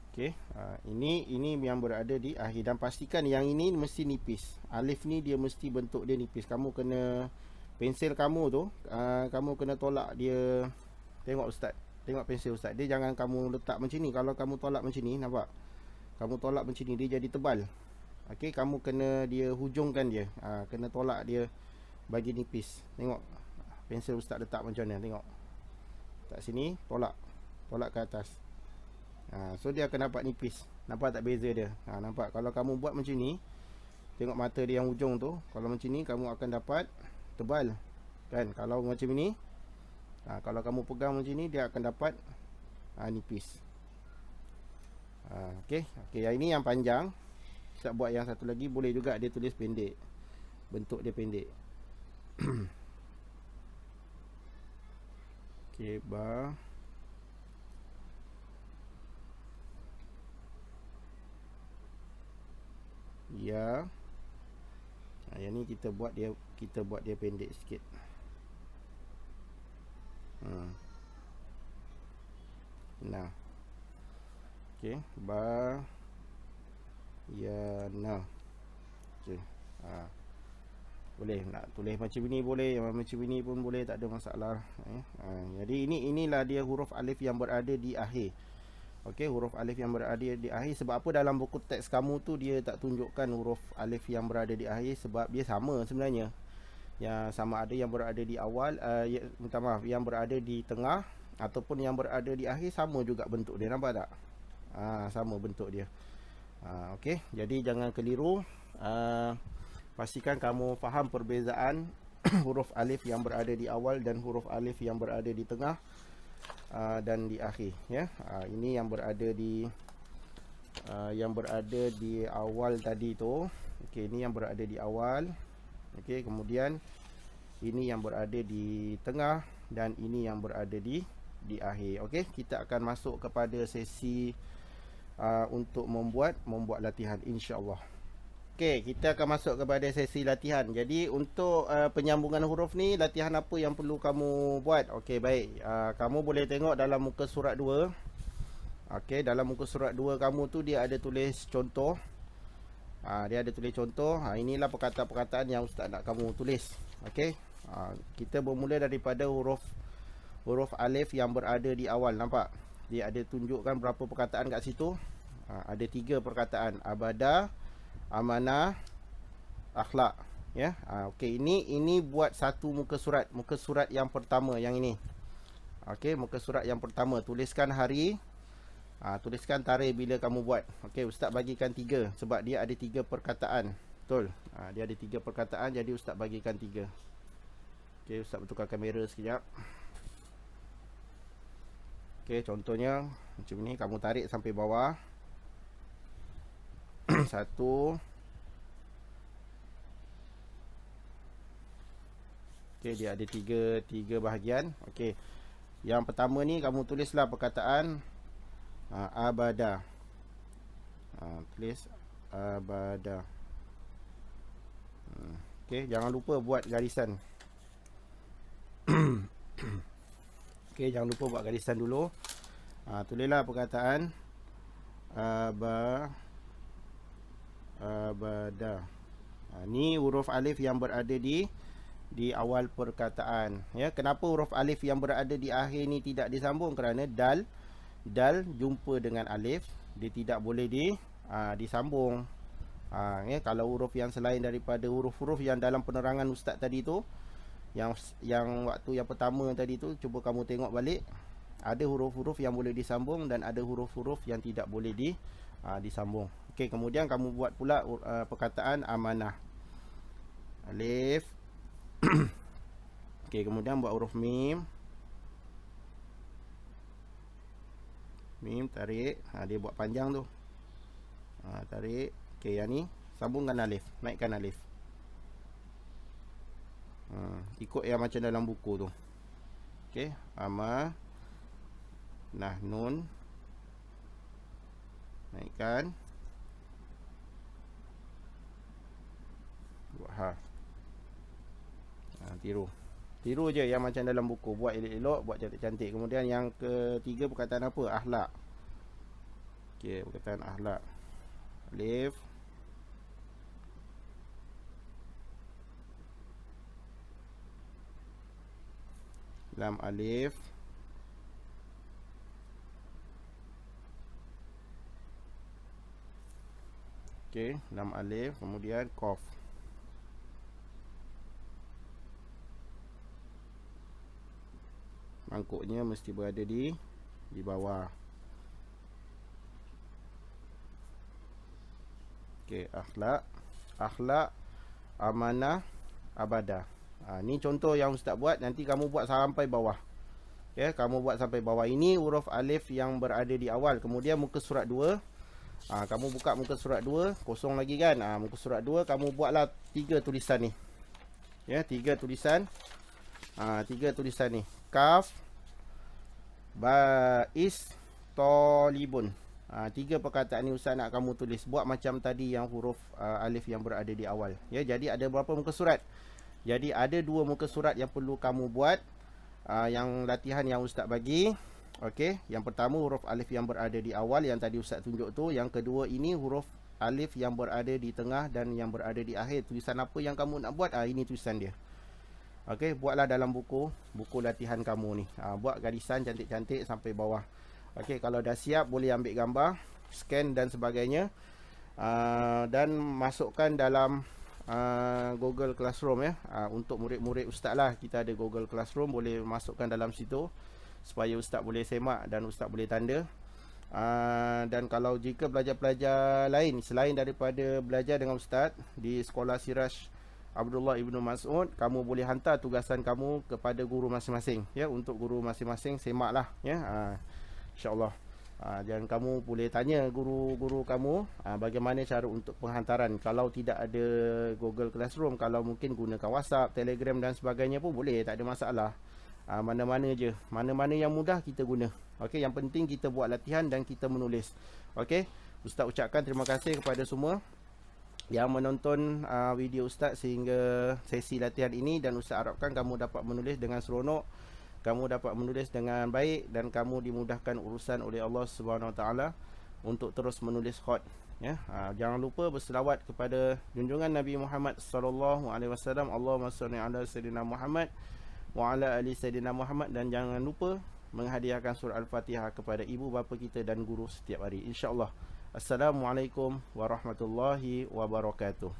Speaker 1: Okey, ini yang berada di akhir, dan pastikan yang ini mesti nipis. Alif ni dia mesti bentuk dia nipis. Kamu kena, pensel kamu tu, kamu kena tolak dia. Tengok ustaz, tengok pensel ustaz, dia jangan kamu letak macam ni. Kalau kamu tolak macam ni, nampak? Kamu tolak macam ni, dia jadi tebal. Okey, kamu kena dia hujungkan dia. Kena tolak dia bagi nipis. Tengok pensel ustaz letak macam mana, tengok. Tak sini, tolak. Tolak ke atas. So dia akan dapat nipis. Nampak tak beza dia? Nampak? Kalau kamu buat macam ni, tengok mata dia yang hujung tu. Kalau macam ni, kamu akan dapat tebal. Kan? Kalau macam ni, kalau kamu pegang macam ni, dia akan dapat nipis. Okey, yang ini yang panjang. Kita buat yang satu lagi, boleh juga dia tulis pendek. Bentuk dia pendek. Okey, ba, ya. Yang ni kita buat dia pendek sikit. Nah. Okey, ba, ya, na. Okey. Boleh nak tulis macam ini, boleh macam ini pun boleh, tak ada masalah. Jadi inilah dia huruf alif yang berada di akhir. Okey, huruf alif yang berada di akhir. Sebab apa dalam buku teks kamu tu dia tak tunjukkan huruf alif yang berada di akhir? Sebab dia sama sebenarnya. Yang sama ada yang berada di awal, minta maaf, yang berada di tengah ataupun yang berada di akhir, sama juga bentuk dia. Nampak tak? Sama bentuk dia. Okey, jadi jangan keliru. Pastikan kamu faham perbezaan huruf alif yang berada di awal dan huruf alif yang berada di tengah dan di akhir, ya. Ini yang berada di awal tadi tu. Okey, ini yang berada di awal. Okey, kemudian ini yang berada di tengah dan ini yang berada di akhir. Okey, kita akan masuk kepada sesi untuk membuat latihan, insya-Allah. Okey, kita akan masuk kepada sesi latihan. Jadi untuk penyambungan huruf ni, latihan apa yang perlu kamu buat? Okey, baik. Kamu boleh tengok dalam muka surat 2. Okey, dalam muka surat 2 kamu tu dia ada tulis contoh. Dia ada tulis contoh. Inilah perkataan-perkataan yang ustaz nak kamu tulis. Okey. Kita bermula daripada huruf alif yang berada di awal. Nampak? Dia ada tunjukkan berapa perkataan kat situ. Ada 3 perkataan. Abada, amanah, akhlak, ya. Okey, ini buat satu muka surat yang pertama yang ini. Okey, muka surat yang pertama, tuliskan hari, tuliskan tarikh bila kamu buat. Okey, ustaz bagikan 3 sebab dia ada 3 perkataan. Betul? Dia ada 3 perkataan, jadi ustaz bagikan 3. Okey, ustaz betulkan kamera sekejap. Okey, contohnya macam ni, kamu tarik sampai bawah. 1. Okey, dia ada 3 bahagian. Okey. Yang pertama ni kamu tulislah perkataan abada. Tulis abada. Okey, jangan lupa buat garisan. Okey, jangan lupa buat garisan dulu. Tulislah perkataan abada. abada. Ni huruf alif yang berada di awal perkataan. Ya, kenapa huruf alif yang berada di akhir ni tidak disambung? Kerana dal jumpa dengan alif, dia tidak boleh disambung. Ya, kalau huruf yang selain daripada huruf-huruf yang dalam penerangan ustaz tadi tu, yang waktu yang pertama tadi tu, cuba kamu tengok balik, ada huruf-huruf yang boleh disambung dan ada huruf-huruf yang tidak boleh disambung. Okey, kemudian kamu buat pula perkataan amanah. Alif. Okey, kemudian buat huruf mim. Mim, tarik. Dia buat panjang tu. Tarik. Okey, yang ni sambungkan alif, naikkan alif. Ikut yang macam dalam buku tu. Okey, ama nah nun, naikkan, buat ha. Tiru je yang macam dalam buku, buat elok-elok, buat cantik-cantik. Kemudian yang ketiga perkataan apa? Akhlak. Okey, perkataan akhlak. Alif, lam alif, okey, lam alif, kemudian qaf. Mangkuknya mesti berada di bawah. Okey, akhlak, amanah, abada. Ni contoh yang ustaz buat. Nanti kamu buat sampai bawah. Ya, kamu buat sampai bawah. Ini huruf alif yang berada di awal. Kemudian muka surat 2. Kamu buka muka surat 2, kosong lagi kan? Muka surat 2 kamu buatlah 3 tulisan ni. Ya, 3 tulisan. 3 tulisan ni. Kaf, bais, tolibun. 3 perkataan ni ustaz nak kamu tulis. Buat macam tadi yang huruf alif yang berada di awal. Ya, jadi ada berapa muka surat? Jadi ada 2 muka surat yang perlu kamu buat. Yang latihan yang ustaz bagi. Okey, yang pertama huruf alif yang berada di awal yang tadi ustaz tunjuk tu. Yang kedua ini huruf alif yang berada di tengah dan yang berada di akhir. Tulisan apa yang kamu nak buat? Ini tulisan dia. Okey, buatlah dalam buku latihan kamu ni. Buat garisan cantik-cantik sampai bawah. Okey, kalau dah siap boleh ambil gambar, scan dan sebagainya. Dan masukkan dalam Google Classroom ya. Untuk murid-murid ustaz lah, kita ada Google Classroom, boleh masukkan dalam situ supaya ustaz boleh semak dan ustaz boleh tanda. Dan kalau jika pelajar-pelajar lain selain daripada belajar dengan ustaz di sekolah Siraj Abdullah Ibnu Mas'ud, kamu boleh hantar tugasan kamu kepada guru masing-masing ya. Untuk guru masing-masing semaklah ya, insya-Allah. Dan kamu boleh tanya guru-guru kamu bagaimana cara untuk penghantaran. Kalau tidak ada Google Classroom, kalau mungkin gunakan WhatsApp, Telegram dan sebagainya pun boleh, tak ada masalah. Mana-mana je, mana-mana yang mudah kita guna. Okey, yang penting kita buat latihan dan kita menulis. Okey, ustaz ucapkan terima kasih kepada semua yang menonton video ustaz sehingga sesi latihan ini, dan ustaz harapkan kamu dapat menulis dengan seronok, kamu dapat menulis dengan baik, dan kamu dimudahkan urusan oleh Allah Subhanahu Wa Taala untuk terus menulis khot ya. Jangan lupa berselawat kepada junjungan Nabi Muhammad sallallahu alaihi wasallam. Allahumma shalli ala sayyidina Muhammad wa ala ali sayyidina Muhammad, dan jangan lupa menghadiahkan surah Al-Fatihah kepada ibu bapa kita dan guru setiap hari, insya-Allah. Assalamualaikum warahmatullahi wabarakatuh.